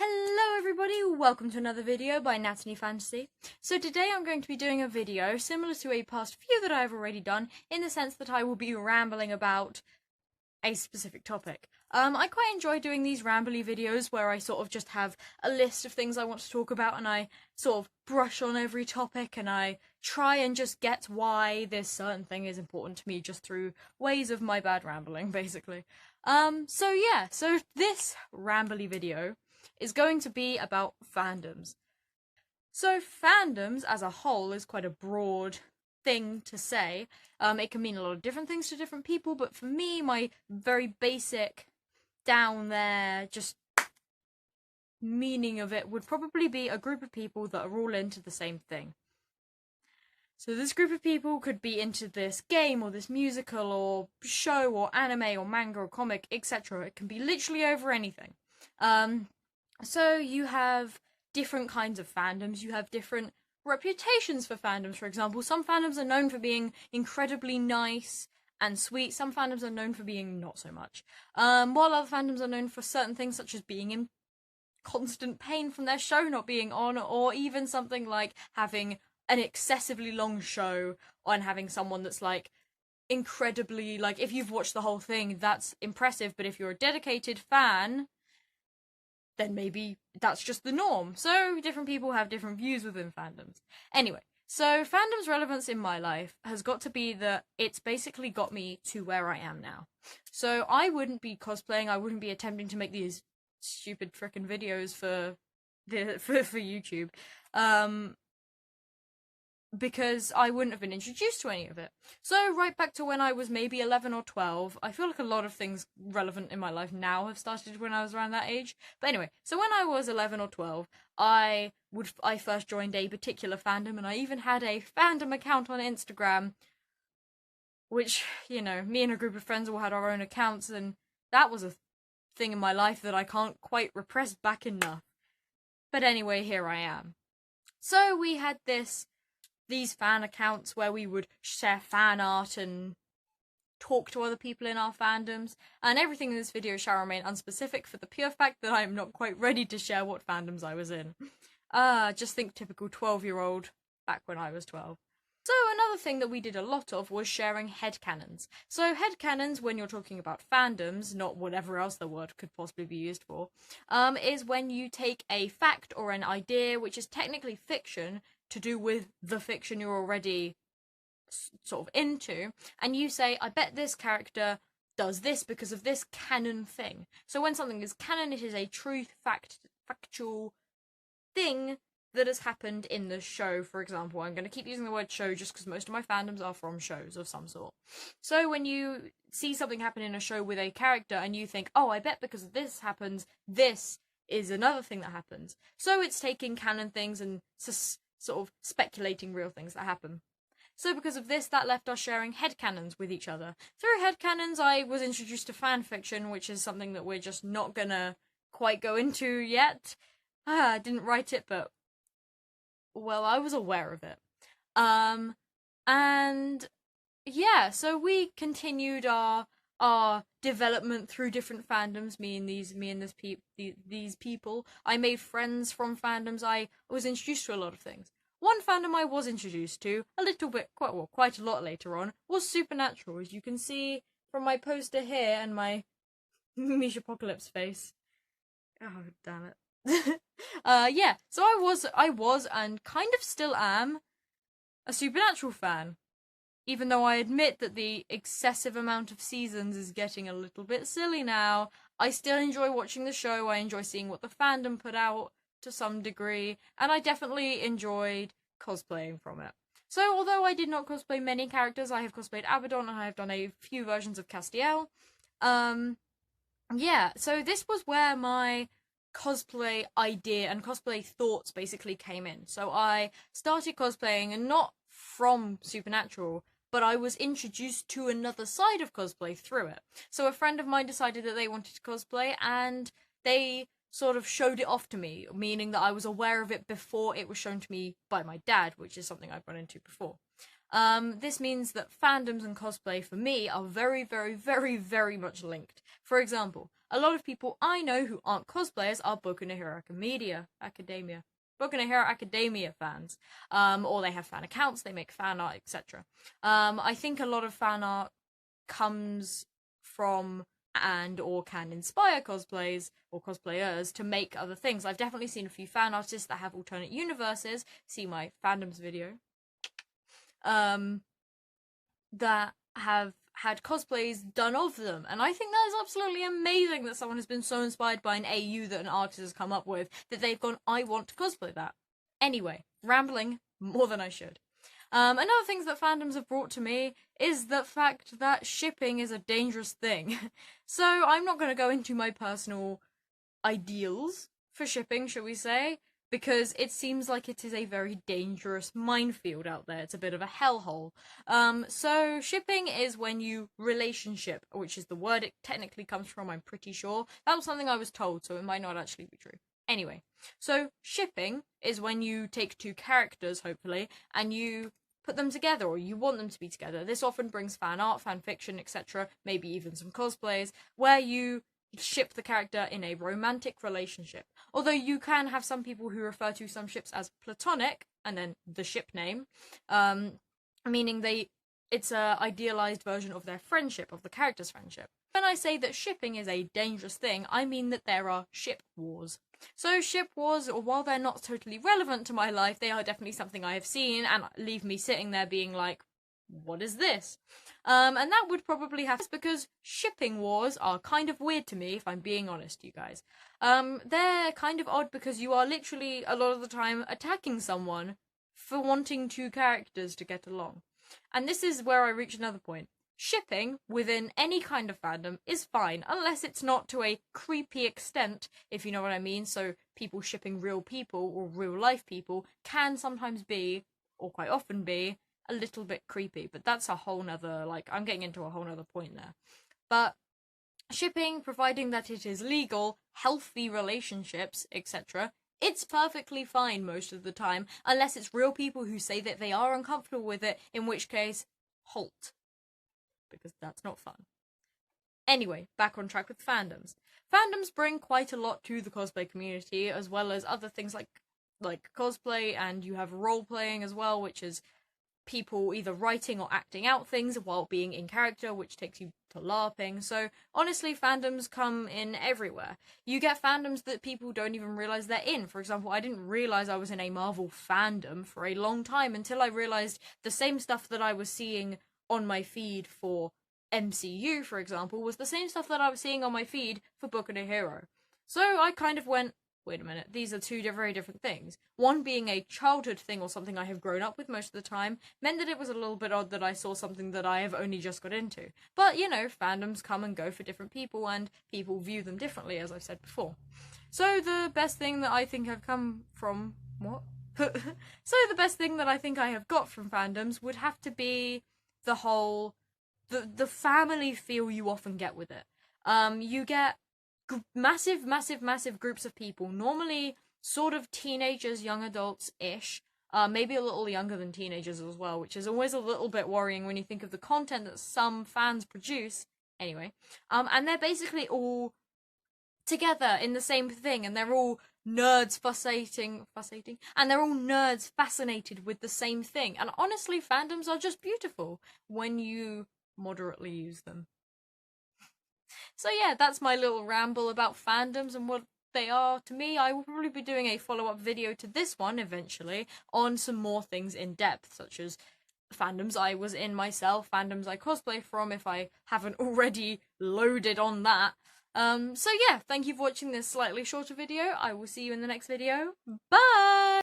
Hello everybody, welcome to another video by Natalie Fantasy. So today I'm going to be doing a video similar to a past few that I've already done, in the sense that I will be rambling about a specific topic. I quite enjoy doing these rambly videos where I sort of just have a list of things I want to talk about and I sort of brush on every topic and I try and just get why this certain thing is important to me just through ways of my bad rambling, basically. So this rambly video is going to be about fandoms. So fandoms as a whole is quite a broad thing to say. It can mean a lot of different things to different people, but for me, my very basic, down there, just meaning of it would probably be a group of people that are all into the same thing. So this group of people could be into this game or this musical or show or anime or manga or comic, etc. It can be literally over anything. So you have different kinds of fandoms, you have different reputations for fandoms, for example. Some fandoms are known for being incredibly nice and sweet, some fandoms are known for being not so much. While other fandoms are known for certain things such as being in constant pain from their show not being on, or even something like having an excessively long show and having someone that's like incredibly, like, if you've watched the whole thing, that's impressive, but if you're a dedicated fan, then maybe that's just the norm. So different people have different views within fandoms. Anyway, so fandom's relevance in my life has got to be that it's basically got me to where I am now. So I wouldn't be cosplaying, I wouldn't be attempting to make these stupid frickin' videos for YouTube. Because I wouldn't have been introduced to any of it. So right back to when I was maybe 11 or 12, I feel like a lot of things relevant in my life now have started when I was around that age. But anyway, so when I was 11 or 12, I first joined a particular fandom, and I even had a fandom account on Instagram, which, you know, me and a group of friends all had our own accounts, and that was a thing in my life that I can't quite repress back enough. But anyway, here I am. So we had these fan accounts where we would share fan art and talk to other people in our fandoms, and everything in this video shall remain unspecific for the pure fact that I am not quite ready to share what fandoms I was in. Just think typical 12-year-old back when I was 12. So another thing that we did a lot of was sharing headcanons. So headcanons, when you're talking about fandoms, not whatever else the word could possibly be used for, is when you take a fact or an idea which is technically fiction to do with the fiction you're already sort of into, and you say, I bet this character does this because of this canon thing. So when something is canon, it is a truth, factual thing that has happened in the show, for example. I'm going to keep using the word show just because most of my fandoms are from shows of some sort. So when you see something happen in a show with a character and you think, oh, I bet because this happens, this is another thing that happens. So it's taking canon things and sort of speculating real things that happen. So because of this, that left us sharing headcanons with each other. Through headcanons, I was introduced to fanfiction, which is something that we're just not gonna quite go into yet. I didn't write it, but, well, I was aware of it. And yeah, so we continued our development through different fandoms. Me and these people. I made friends from fandoms. I was introduced to a lot of things. One fandom I was introduced to a little bit, quite a lot later on, was Supernatural, as you can see from my poster here and my Mish Apocalypse face. Oh, damn it. Yeah, so I was and kind of still am a Supernatural fan. Even though I admit that the excessive amount of seasons is getting a little bit silly now, I still enjoy watching the show, I enjoy seeing what the fandom put out to some degree, and I definitely enjoyed cosplaying from it. So although I did not cosplay many characters, I have cosplayed Abaddon and I have done a few versions of Castiel. Yeah, so this was where my cosplay idea and cosplay thoughts basically came in. So I started cosplaying, and not from Supernatural, but I was introduced to another side of cosplay through it. So a friend of mine decided that they wanted to cosplay, and they sort of showed it off to me, meaning that I was aware of it before it was shown to me by my dad, which is something I've run into before. This means that fandoms and cosplay for me are very, very, very, very much linked. For example, a lot of people I know who aren't cosplayers are Boku no Hero Academia. Boku no Hero Academia fans. Or they have fan accounts, they make fan art, etc. I think a lot of fan art comes from and or can inspire cosplays or cosplayers to make other things. I've definitely seen a few fan artists that have alternate universes. See my Fandoms video. That have had cosplays done of them, and I think that is absolutely amazing that someone has been so inspired by an AU that an artist has come up with that they've gone, I want to cosplay that. Anyway, rambling more than I should. Another thing that fandoms have brought to me is the fact that shipping is a dangerous thing. So I'm not going to go into my personal ideals for shipping, shall we say, because it seems like it is a very dangerous minefield out there. It's a bit of a hellhole. So shipping is when you relationship, which is the word it technically comes from, I'm pretty sure. That was something I was told, so it might not actually be true. Anyway, so shipping is when you take two characters, hopefully, and you put them together, or you want them to be together. This often brings fan art, fan fiction, etc., maybe even some cosplays, where you ship the character in a romantic relationship. Although you can have some people who refer to some ships as platonic, and then the ship name, meaning it's a idealized version of their friendship, of the character's friendship. When I say that shipping is a dangerous thing, I mean that there are ship wars. So ship wars, while they're not totally relevant to my life, they are definitely something I have seen and leave me sitting there being like, what is this? And that would probably have because shipping wars are kind of weird to me, if I'm being honest, you guys. They're kind of odd because you are literally, a lot of the time, attacking someone for wanting two characters to get along. And this is where I reach another point. Shipping within any kind of fandom is fine, unless it's not to a creepy extent, if you know what I mean. So people shipping real people or real life people can sometimes be, or quite often be, a little bit creepy. But that's a whole nother, I'm getting into a whole nother point there. But shipping, providing that it is legal, healthy relationships, etc., it's perfectly fine most of the time, unless it's real people who say that they are uncomfortable with it, in which case, halt. Because that's not fun. Anyway, back on track with fandoms. Fandoms bring quite a lot to the cosplay community, as well as other things like cosplay, and you have role-playing as well, which is people either writing or acting out things while being in character, which takes you to LARPing. So honestly, fandoms come in everywhere. You get fandoms that people don't even realize they're in. For example, I didn't realize I was in a Marvel fandom for a long time until I realized the same stuff that I was seeing on my feed for MCU, for example, was the same stuff that I was seeing on my feed for Boku no Hero. So I kind of went, wait a minute, these are two very different things. One being a childhood thing or something I have grown up with most of the time meant that it was a little bit odd that I saw something that I have only just got into. But, you know, fandoms come and go for different people and people view them differently, as I've said before. So the best thing that I think I've come from... What? So the best thing that I think I have got from fandoms would have to be the whole... The family feel you often get with it. You get massive groups of people, normally sort of teenagers, young adults-ish, maybe a little younger than teenagers as well, which is always a little bit worrying when you think of the content that some fans produce. Anyway, and they're basically all together in the same thing, and they're all nerds and they're all nerds fascinated with the same thing. And honestly, fandoms are just beautiful when you moderately use them. So yeah, that's my little ramble about fandoms and what they are to me. I will probably be doing a follow-up video to this one eventually on some more things in depth, such as fandoms I was in myself, fandoms I cosplay from if I haven't already loaded on that. So yeah, thank you for watching this slightly shorter video. I will see you in the next video. Bye!